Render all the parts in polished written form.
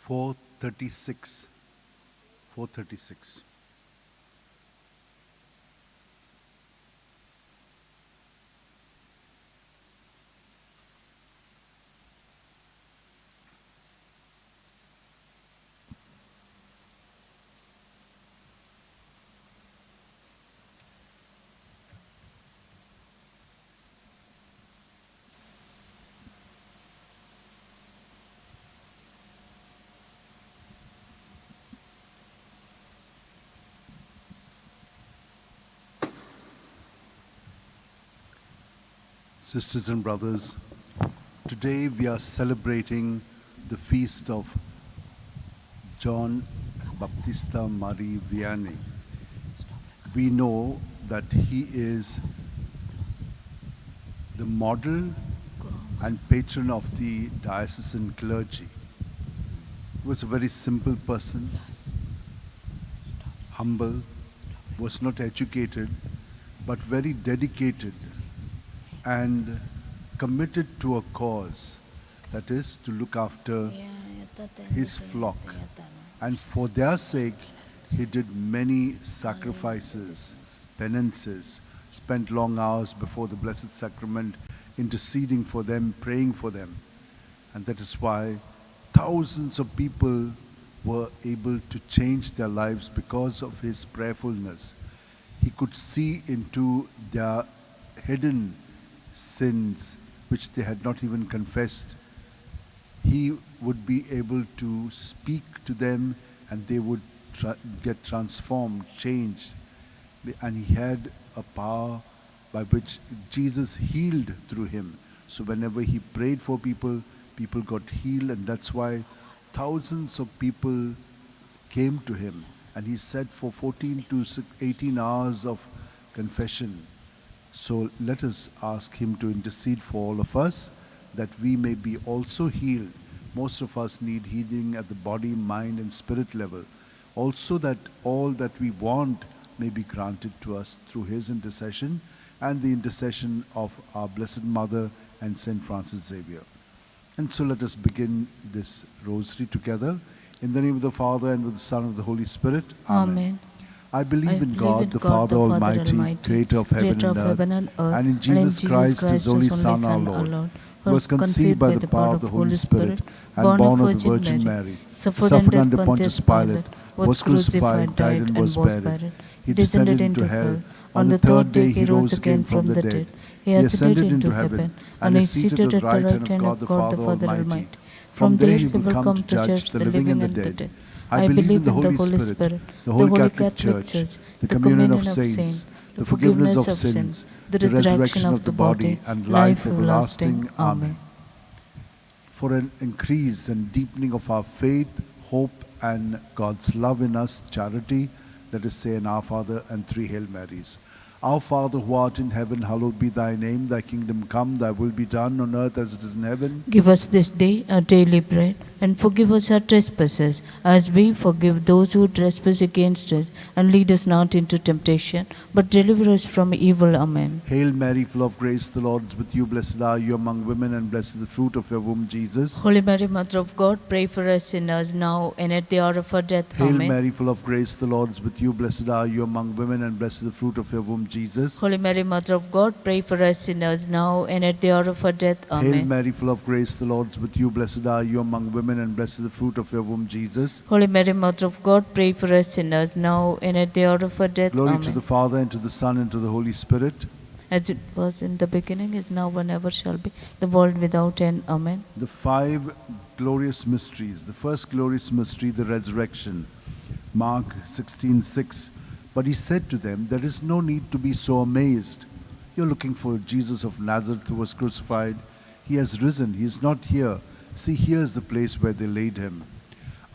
436. 436. Sisters and brothers, today we are celebrating the feast of John Baptista Marie Vianney. We know that he is the model and patron of the diocesan clergy. He was a very simple person, humble, was not educated, but very dedicated and committed to a cause, that is to look after his flock. And for their sake, he did many sacrifices, penances, spent long hours before the Blessed Sacrament, interceding for them, praying for them. And that is why thousands of people were able to change their lives because of his prayerfulness. He could see into their hidden sins which they had not even confessed. He would be able to speak to them and they would get transformed, changed. And he had a power by which Jesus healed through him. So whenever he prayed for people, people got healed, and that's why thousands of people came to him. And he said for 14 to 18 hours of confession. So let us ask him to intercede for all of us, that we may be also healed. Most of us need healing at the body, mind and spirit level. Also that all that we want may be granted to us through his intercession and the intercession of our Blessed Mother and Saint Francis Xavier. And so let us begin this rosary together. In the name of the Father, and of the Son, and of the Holy Spirit. Amen. I believe in God, the Father Almighty, creator of heaven and earth, and in Jesus Christ, his only Son, our Lord, who was conceived by the power of the Holy Spirit, and born of the Virgin Mary, suffered under Pontius Pilate, was crucified, died, and was buried. He descended into hell. On the third day he rose again from the dead. He ascended into heaven, and is seated at the right hand of God the Father Almighty. From there he will come to judge the living and the dead. I believe in the Holy Spirit, the Holy Catholic Church, the communion of saints, the forgiveness of sins, the resurrection of the body, and life everlasting. Amen. For an increase and deepening of our faith, hope, and God's love in us, charity, let us say in Our Father and 3 Hail Marys. Our Father who art in heaven, hallowed be thy name. Thy kingdom come, thy will be done on earth as it is in heaven. Give us this day our daily bread, and forgive us our trespasses, as we forgive those who trespass against us. And lead us not into temptation, but deliver us from evil. Amen. Hail Mary, full of grace, the Lord is with you. Blessed are you among women, and blessed is the fruit of your womb, Jesus. Holy Mary, Mother of God, pray for us sinners, now and at the hour of our death. Hail Amen. Mary, full of grace, the Lord is with you. Blessed are you among women, and blessed is the fruit of your womb, Jesus. Holy Mary, Mother of God, pray for us sinners, now and at the hour of our death. Amen. Hail Mary, full of grace, the Lord is with you. Blessed are you among women, and blessed is the fruit of your womb, Jesus. Holy Mary, Mother of God, pray for us sinners, now and at the hour of our death. Glory Amen. to the Father, and to the Son, and to the Holy Spirit. As it was in the beginning, is now, and ever shall be, the world without end. Amen. The 5 glorious mysteries. The first glorious mystery, the resurrection. Mark 16:6. But he said to them, there is no need to be so amazed. You're looking for Jesus of Nazareth who was crucified. He has risen. He is not here. See, here is the place where they laid him.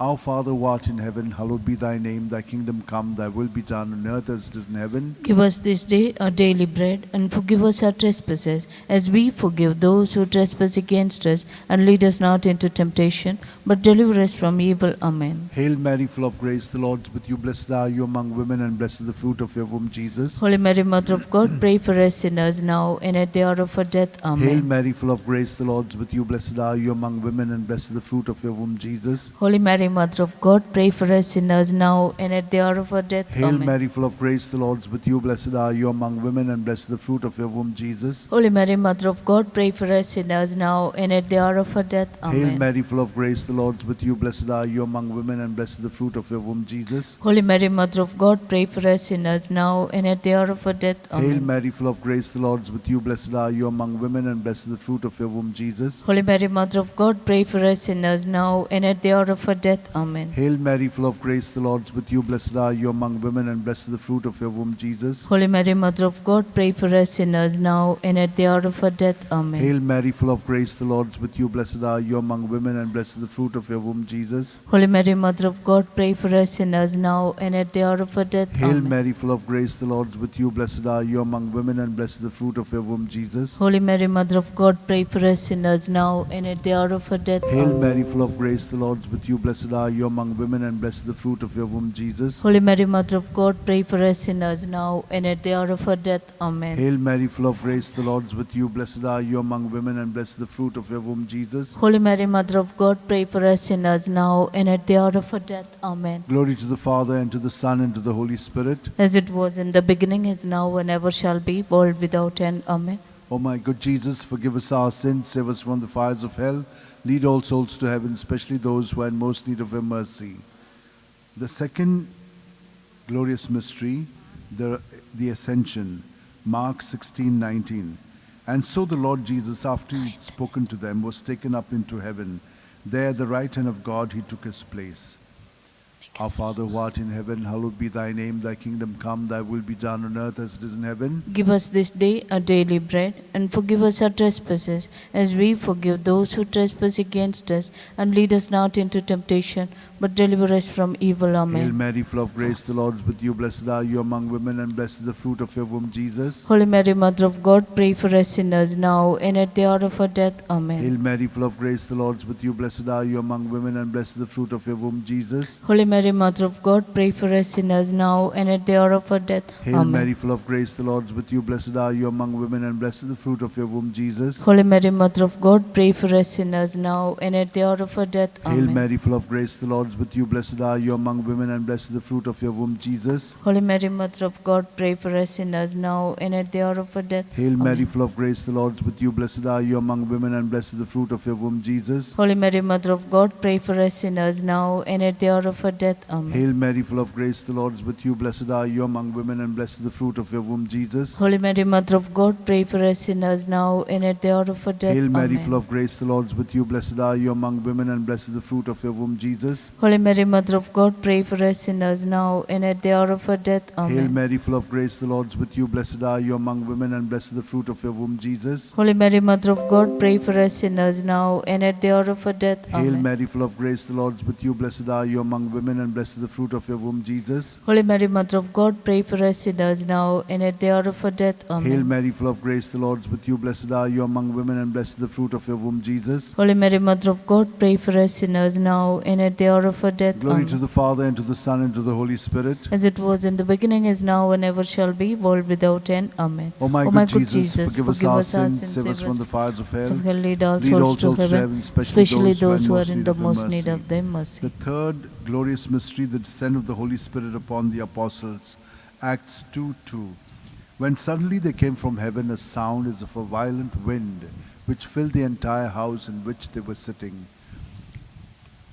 Our Father who art in heaven, hallowed be thy name. Thy kingdom come, thy will be done on earth as it is in heaven. Give us this day our daily bread, and forgive us our trespasses, as we forgive those who trespass against us. And lead us not into temptation, but deliver us from evil. Amen. Hail Mary, full of grace, the Lord is with you. Blessed are you among women, and blessed is the fruit of your womb, Jesus. Holy Mary, Mother of God, pray for us sinners now and at the hour of our death. Amen. Hail Mary, full of grace, the Lord is with you. Blessed are you among women, and blessed is the fruit of your womb, Jesus. Holy Mary, Mother of God, pray for us sinners now and at the hour of our death. Hail Amen. Mary, full of grace, the Lord is with you. Blessed are you among women, and blessed is the fruit of your womb, Jesus. Holy Mary, Mother of God, pray for us sinners now and at the hour of our death. Hail Amen. Mary, full of grace, the Lord is with you. Blessed are you among women, and blessed is the fruit of your womb, Jesus. Holy Mary, Mother of God, pray for us sinners now and at the hour of our death. Hail Amen. Mary, full of grace, the Lord is with you. Blessed are you among women, and blessed is the fruit of your womb, Jesus. Holy Mary, Mother of God, pray for us sinners now and at the hour of our death. Amen. Hail Mary, full of grace, the Lord is with you. Blessed are you among women, and blessed is the fruit of your womb, Jesus. Holy Mary, Mother of God, pray for us sinners now and at the hour of our death. Amen. Hail Mary, full of grace, the Lord is with you. Blessed are you among women, and blessed is the fruit of your womb, Jesus. Holy Mary, Mother of God, pray for us sinners now and at the hour of our death. Hail Amen. Mary, full of grace, the Lord is with you. Blessed are you among women, and blessed is the fruit of your womb, Jesus. Holy Mary, Mother of God, pray for us sinners now and at the hour of our death. Hail Amen. Mary, full of grace, the Lord is with you. Blessed are you among women, and blessed is the fruit of your womb, Jesus. Holy Mary, Mother of God, pray for us sinners now and at the hour of our death. Amen. Hail Mary, full of grace, the Lord is with you. Blessed are you among women, and blessed is the fruit of your womb, Jesus. Holy Mary, Mother of God, pray for us sinners now and at the hour of our death. Amen. Glory to the Father, and to the Son, and to the Holy Spirit. As it was in the beginning, is now, and ever shall be, world without end. Amen. O my good Jesus, forgive us our sins, save us from the fires of hell, lead all souls to heaven, especially those who are in most need of your mercy. The second glorious mystery, the Ascension, Mark 16:19. And so the Lord Jesus, after he had spoken to them, was taken up into heaven. There at the right hand of God he took his place. Our Father who art in heaven, hallowed be thy name. Thy kingdom come, thy will be done on earth as it is in heaven. Give us this day our daily bread, and forgive us our trespasses, as we forgive those who trespass against us. And lead us not into temptation, but deliver us from evil. Hail Amen. Mary, full of grace, the Lord is with you. Blessed are you among women, and blessed is the fruit of your womb, Jesus. Holy Mary, Mother of God, pray for us sinners now and at the hour of our death. Amen. Hail Mary, full of grace, the Lord is with you. Blessed are you among women, and blessed is the fruit of your womb, Jesus. Holy Mary, Mother of God, pray for us sinners now and at the hour of our death. Hail Amen. Mary, full of grace, the Lord is with you. Blessed are you among women, and blessed is the fruit of your womb, Jesus. Holy Mary, Mother of God, pray for us sinners now and at the hour of our death. Hail Amen. Mary, full of grace, the Lord is with you. Blessed are you among women, and blessed is the fruit of your womb, Jesus. Holy Mary, Mother of God, pray for us sinners now and at the hour of our death. Hail Amen. Mary, full of grace, the Lord is with you. Blessed are you among women, and blessed is the fruit of your womb, Jesus. Holy Mary, Mother of God, pray for us sinners now and at the hour of our death. Amen. Hail Mary, full of grace, the Lord is with you. Blessed are you among women, and blessed is the fruit of your womb, Jesus. Holy Mary, Mother of God, pray for us sinners now and at the hour of our death. Hail Mary, Amen. full of grace, the Lord is with you. Blessed are you among women, and blessed is the fruit of your womb, Jesus. Holy Mary, Mother of God, pray for us sinners now and at the hour of our death. Hail Amen. Mary, full of grace, the Lord is with you. Blessed are you among women, and blessed is the fruit of your womb, Jesus. Holy Mary, Mother of God, pray for us sinners now and at the hour of our death. Hail Amen. Mary, full of grace, the Lord is with you. Blessed are you among women, and blessed is the fruit of your womb, Jesus. Holy Mary, Mother of God, pray for us sinners now and at the hour of our death. Amen. Hail Mary, full of grace, the Lord is with you. Blessed are you among women, and blessed is the fruit of your womb, Jesus. Holy Mary, Mother of God, pray for us sinners now and at the hour of our death. Glory Amen. to the Father, and to the Son, and to the Holy Spirit. As it was in the beginning, is now, and ever shall be, world without end. Amen. O my, O good Jesus, forgive us our sins, save us from the fires of hell. Of hell, lead all Lead all souls to souls to heaven, heaven, especially those who are in the most need mercy. of thy mercy. The third glorious mystery, the descent of the Holy Spirit upon the apostles, Acts 2:2. When suddenly there came from heaven a sound as of a violent wind, which filled the entire house in which they were sitting.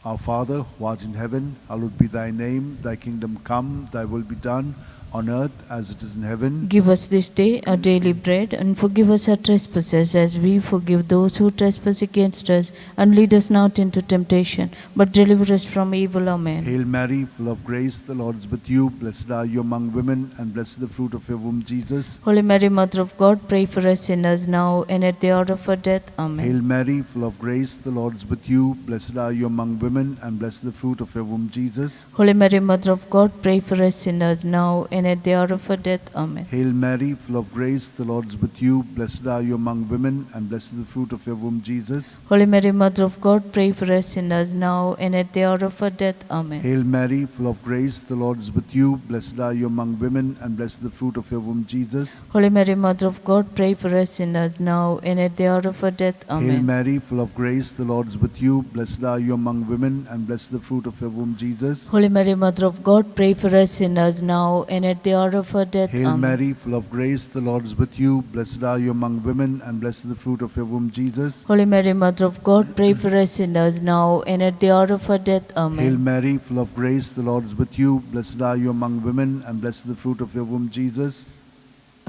Our Father, who art in heaven, hallowed be thy name. Thy kingdom come, thy will be done, on earth as it is in heaven. Give us this day our daily bread, and forgive us our trespasses as we forgive those who trespass against us. And lead us not into temptation, but deliver us from evil. Amen. Hail Mary, full of grace, the Lord is with you. Blessed are you among women, and blessed the fruit of your womb, Jesus. Holy Mary, Mother of God, pray for us sinners now and at the hour of our death. Amen. Hail Mary, full of grace, the Lord is with you. Blessed are you among women, and blessed the fruit of your womb, Jesus. Holy Mary, Mother of God, pray for us sinners now and at the hour of our death. Amen. Hail Mary, full of grace, the Lord is with you. Blessed are you among women, and blessed the fruit of your womb, Jesus. Holy Mary, Mother of God, pray for us sinners now and at the hour of our death. Amen. Hail Mary, full of grace, the Lord is with you. Blessed are you among women, and blessed the fruit of your womb, Jesus. Holy Mary, Mother of God, pray for us sinners now and at the hour of our death. Amen. Hail Mary, full of grace, the Lord is with you. Blessed are you among women, and blessed the fruit of your womb, Jesus. Holy Mary, Mother of God, pray for us sinners now and at the hour of our death. Hail Amen. Mary, full of grace, the Lord is with you. Blessed are you among women, and blessed the fruit of your womb, Jesus. Holy Mary, Mother of God, pray for us sinners now and at the hour of our death. Amen. Hail Mary, full of grace, the Lord is with you. Blessed are you among women, and blessed the fruit of your womb, Jesus.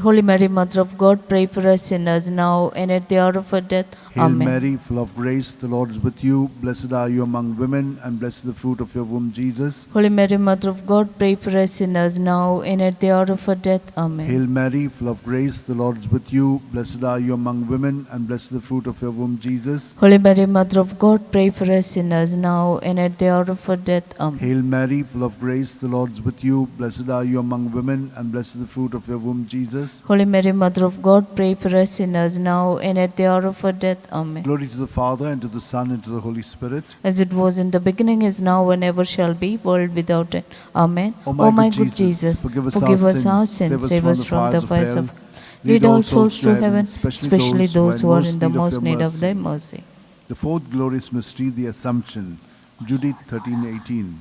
Holy Mary, Mother of God, pray for us sinners now and at the hour of our death. Hail Amen. Mary, full of grace, the Lord is with you. Blessed are you among women, and blessed the fruit of your womb, Jesus. Holy Mary, Mother of God, pray for us sinners now and at the hour of our death. Amen. Hail Mary, full of grace, the Lord is with you. Blessed are you among women, and blessed the fruit of your womb, Jesus. Holy Mary, Mother of God, pray for us sinners now and at the hour of our death. Amen. Hail Mary, full of grace, the Lord is with you. Blessed are you among women, and blessed the fruit of your womb, Jesus. Holy Mary, Mother of God, pray for us sinners now and at the hour of our death. Amen. Glory to the Father, and to the Son, and to the Holy Spirit. As it was in the beginning, is now, and ever shall be, world without end. Amen. O my good Jesus, forgive us our sins, save us from the fires of hell. Lead all souls to heaven, especially those who are in the most need of thy mercy. The fourth glorious mystery, the Assumption. Judith 13:18.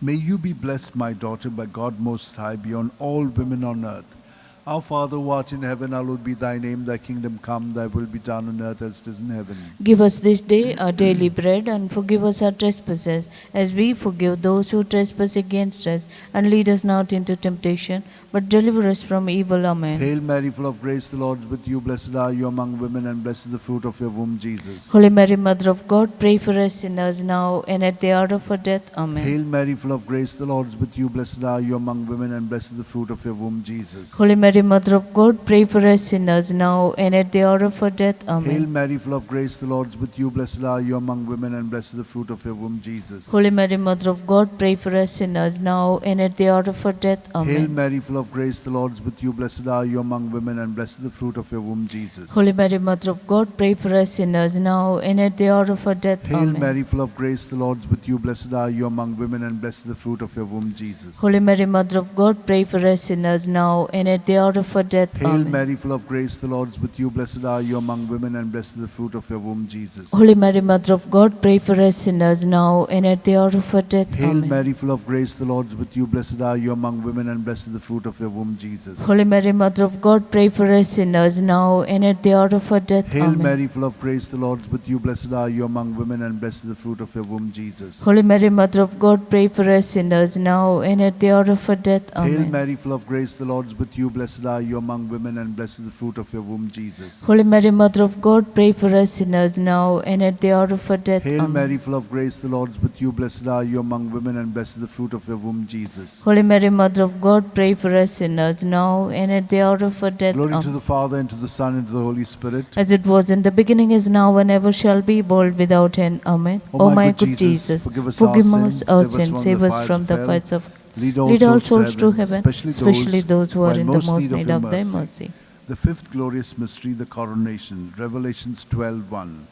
May you be blessed, my daughter, by God Most High, beyond all women on earth. Our Father who art in heaven, hallowed be thy name. Thy kingdom come, thy will be done on earth as it is in heaven. Give us this day our daily bread, and forgive us our trespasses, as we forgive those who trespass against us. And lead us not into temptation, but deliver us from evil. Amen. Hail Mary, full of grace, the Lord is with you. Blessed are you among women, and blessed is the fruit of your womb, Jesus. Holy Mary, Mother of God, pray for us sinners now and at the hour of our death. Amen. Hail Mary, full of grace, the Lord is with you. Blessed are you among women, and blessed is the fruit of your womb, Jesus. Holy Mary, Mother of God, pray for us sinners now and at the hour of our death. Amen. Hail Mary, full of grace, the Lord is with you. Blessed are you among women, and blessed is the fruit of your womb, Jesus. Holy Mary, Mother of God, pray for us sinners now and at the hour of our death. Amen. Hail Mary, full of grace, the Lord is with you. Blessed are you among women, and blessed is the fruit of your womb, Jesus. Holy Mary, Mother of God, pray for us sinners now and at the hour of our death. Hail Amen. Mary, full of grace, the Lord is with you. Blessed are you among women, and blessed is the fruit of your womb, Jesus. Holy Mary, Mother of God, pray for us sinners now and at the hour of our death. Hail Amen. Mary, full of grace, the Lord is with you. Blessed are you among women, and blessed is the fruit of your womb, Jesus. Holy Mary, Mother of God, pray for us sinners now and at the hour of our death. Hail Amen. Mary, full of grace, the Lord is with you. Blessed are you among women, and blessed is the fruit of your womb, Jesus. Holy Mary, Mother of God, pray for us sinners now and at the hour of our death. Hail Amen. Mary, full of grace, the Lord is with you. Blessed are you among women, and blessed is the fruit of your womb, Jesus. Holy Mary, Mother of God, pray for us sinners now and at the hour of our death. Hail Amen. Mary, full of grace, the Lord is with you. Blessed are you among women, and blessed is the fruit of your womb, Jesus. Holy Mary, Mother of God, pray for us sinners now and at the hour of our death. Hail Amen. Mary, full of grace, the Lord is with you. Blessed are you among women, and blessed is the fruit of your womb, Jesus. Holy Mary, Mother of God, pray for us sinners now and at the hour of our death. Glory to Amen. the Father, and to the Son, and to the Holy Spirit. As it was in the beginning, is now, and ever shall be, world without end. Amen. O my good Jesus, forgive forgive us our sins, save us from the fires of Lead Lead all souls to heaven, especially those who are in the most need your of thy mercy. The fifth glorious mystery, the coronation. Revelations 12:1.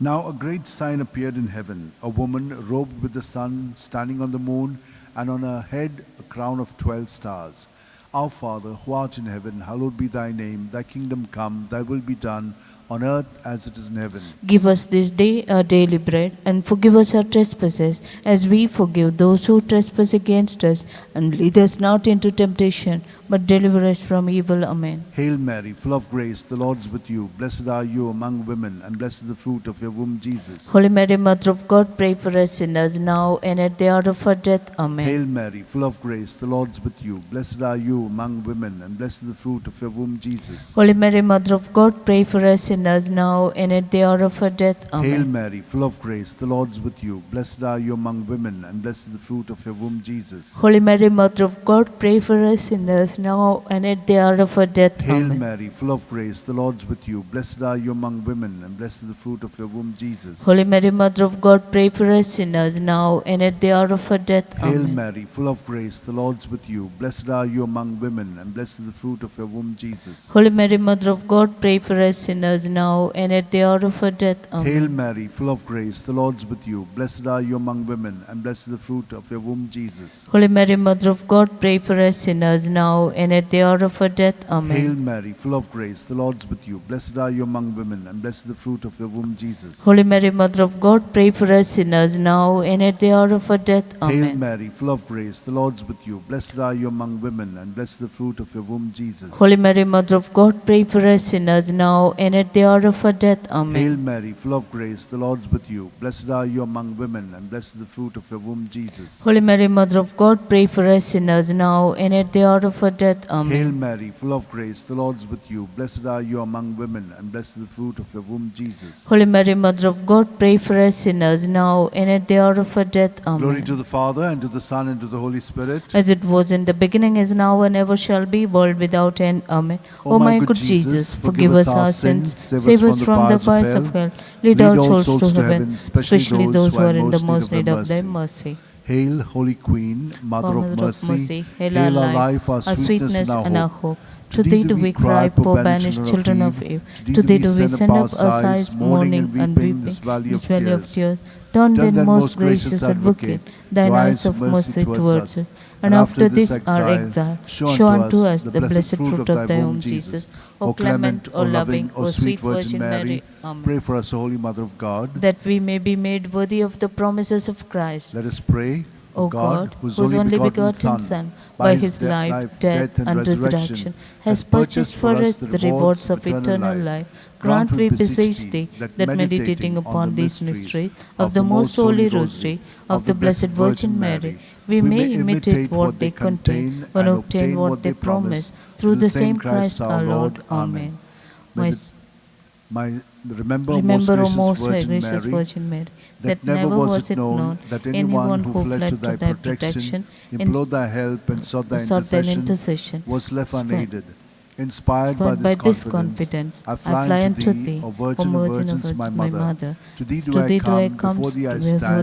Now a great sign appeared in heaven, a woman robed with the sun, standing on the moon, and on her head a crown of 12 stars. Our Father, who art in heaven, hallowed be thy name. Thy kingdom come, thy will be done, on earth as it is in heaven. Give us this day our daily bread, and forgive us our trespasses, as we forgive those who trespass against us. And lead us not into temptation, but deliver us from evil. Amen. Hail Mary, full of grace, the Lord is with you. Blessed are you among women, and blessed is the fruit of your womb, Jesus. Holy Mary, Mother of God, pray for us sinners, now and at the hour of our death. Amen. Hail Mary, full of grace, the Lord is with you. Blessed are you among women, and blessed is the fruit of your womb, Jesus. Holy Mary, Mother of God, pray for us sinners, now and at the hour of our death. Amen. Hail Mary, full of grace, the Lord is with you. Blessed are you among women, and blessed is the fruit of your womb, Jesus. Holy Mary, Mother of God, pray for us sinners, now and at the hour of our death. Hail Amen. Mary, full of grace, the Lord is with you. Blessed are you among women, and blessed is the fruit of your womb, Jesus. Holy Mary, Mother of God, pray for us sinners, now and at the hour of our death. Hail Amen. Mary, full of grace, the Lord is with you. Blessed are you among women, and blessed is the fruit of your womb, Jesus. Holy Mary, Mother of God, pray for us sinners, now and at the hour of our death. Amen. Hail Mary, full of grace, the Lord is with you. Blessed are you among women, and blessed is the fruit of your womb, Jesus. Holy Mary, Mother of God, pray for us sinners, now and at the hour of our death. Amen. Hail Mary, full of grace, the Lord is with you. Blessed are you among women, and blessed is the fruit of your womb, Jesus. Holy Mary, Mother of God, pray for us sinners, now and at the hour of our death. Hail Amen. Mary, full of grace, the Lord is with you. Blessed are you among women, and blessed is the fruit of your womb, Jesus. Holy Mary, Mother of God, pray for us sinners, now and at the hour of our death. Amen. Hail Mary, full of grace, the Lord is with you. Blessed are you among women, and blessed is the fruit of your womb, Jesus. Holy Mary, Mother of God, pray for us sinners, now and at the hour of our death. Amen. Hail Mary, full of grace, the Lord is with you. Blessed are you among women, and blessed is the fruit of your womb, Jesus. Holy Mary, Mother of God, pray for us sinners, now and at the hour of our death. Amen. Glory to the Father, and to the Son, and to the Holy Spirit. As it was in the beginning, is now, and ever shall be, world without end. Amen. O my good Jesus, forgive us our sins, save us from the fires of hell, lead all souls to heaven, especially those who are in the most need of thy mercy. Hail, Holy Queen, Mother of Mercy. Hail our life, our sweetness, and our hope. To thee do we cry, poor banished children of Eve. To thee do we send up our sighs, mourning and weeping, this valley of tears. Turn then, most gracious Advocate, thine eyes of mercy towards us, and after this our exile, show unto us the blessed fruit of thy womb, Jesus. O clement, O loving, O sweet Virgin Mary, Amen. Pray for us, O Holy Mother of God, that we may be made worthy of the promises of Christ. Let us pray. O God, whose only begotten Son, by his life, death, and resurrection, has purchased for us the rewards of eternal life, grant, we beseech thee, that meditating upon these mysteries of the most holy Rosary of the Blessed Virgin Mary, we may imitate what they contain and obtain what they promise, through the same Christ our Lord. Amen. Remember, O most most gracious Virgin Mary, that never was it known that anyone who fled to thy protection, implored thy help, and sought thy intercession, was left unaided. Inspired by this confidence, I fly unto thee, O Virgin of Virgins, my Mother. To thee do I come, before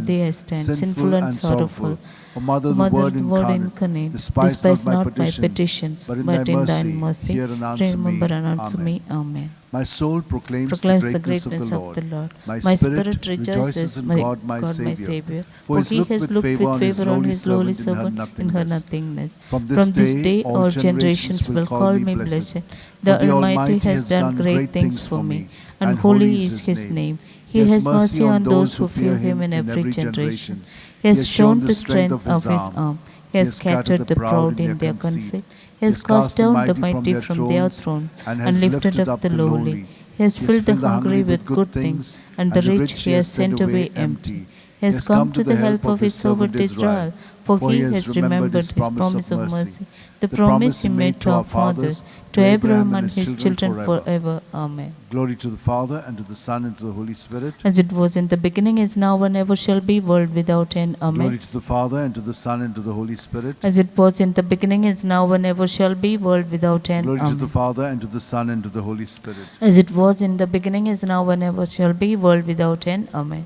thee I stand, sinful and sorrowful. O Mother, the Word incarnate, despise not my petitions, but in thy mercy, remember and answer me. Amen. My soul proclaims the greatness of the Lord. My spirit rejoices in God my Saviour. For he has looked with favor on his lowly servant in her nothingness. From this day all generations will call me blessed. The Almighty has done great things for me, and holy is his name. He has mercy on those who fear him in every generation. He has shown the strength of his arm. He has scattered the proud in their conceit. He has cast down the mighty from their throne, and lifted up the lowly. He has filled the hungry with good things, and the rich he has sent away empty. He has come to the help of his servant Israel, for he has remembered his promise of mercy, the promise he made to our fathers, to Abraham and his children forever. Amen. Glory to the Father, and to the Son, and to the Holy Spirit. As it was in the beginning, is now, and ever shall be, world without end. Amen. Glory to the Father, and to the Son, and to the Holy Spirit. As it was in the beginning, is now, and ever shall be, world without end. Glory to Amen. the Father, and to the Son, and to the Holy Spirit. As it was in the beginning, is now, and ever shall be, world without end. Amen.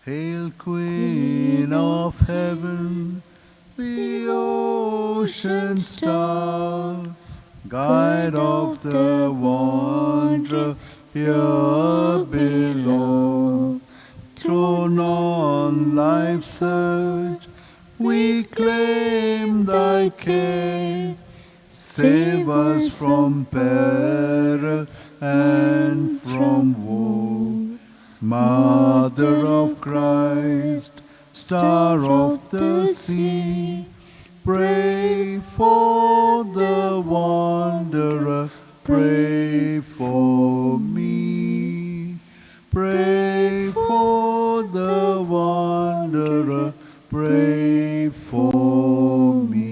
Hail, Queen of Heaven, the ocean star, guide of the wanderer here below. Thrown on life's surge, we claim thy care. Save us from peril and from woe. Mother of Christ, Star of the sea, pray for the wanderer, pray for me. Pray for the wanderer, pray for me.